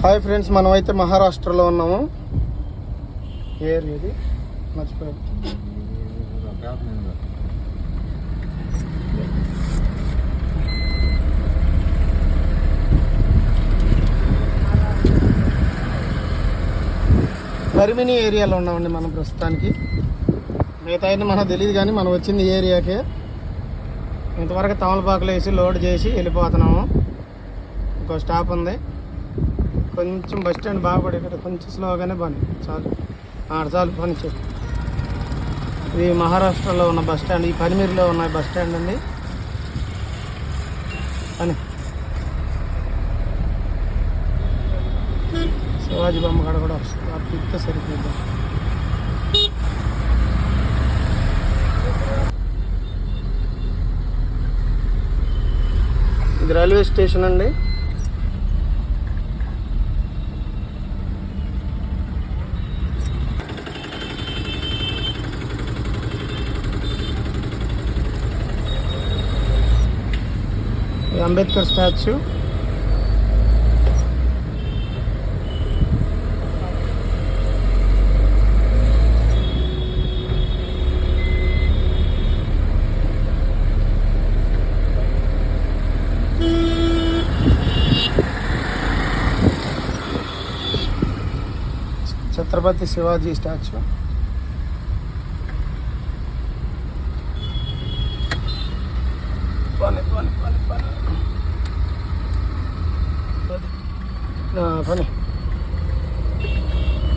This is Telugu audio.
హాయ్ ఫ్రెండ్స్, మనమైతే మహారాష్ట్రలో ఉన్నాము. ఏది మర్చిపోయాం. పరిమిని ఏరియాలో ఉన్నామండి మనం ప్రస్తుతానికి. మిగతా అయితే మనకు తెలియదు, కానీ మనం వచ్చింది ఈ ఏరియాకే. ఇంతవరకు తమలపాకులు వేసి లోడ్ చేసి వెళ్ళిపోతున్నాము. ఇంకో స్టాప్ ఉంది. కొంచెం బస్ స్టాండ్ బాగుపడే కదా, కొంచెం స్లోగానే పని చాలు. చాలు పని చెప్పు. ఇది మహారాష్ట్రలో ఉన్న బస్ స్టాండ్, ఈ పనిమీరులో ఉన్న బస్ స్టాండ్ అండి. పని శివాజీ బొమ్మ కాడ కూడా వస్తుంది, అది తిప్పితే సరిపోద్ది. ఇది రైల్వే స్టేషన్ అండి. అంబేద్కర్ స్టాచ్యూ. ఛత్రపతి శివాజీ స్టాచ్యూ. పని పని పని పని పని.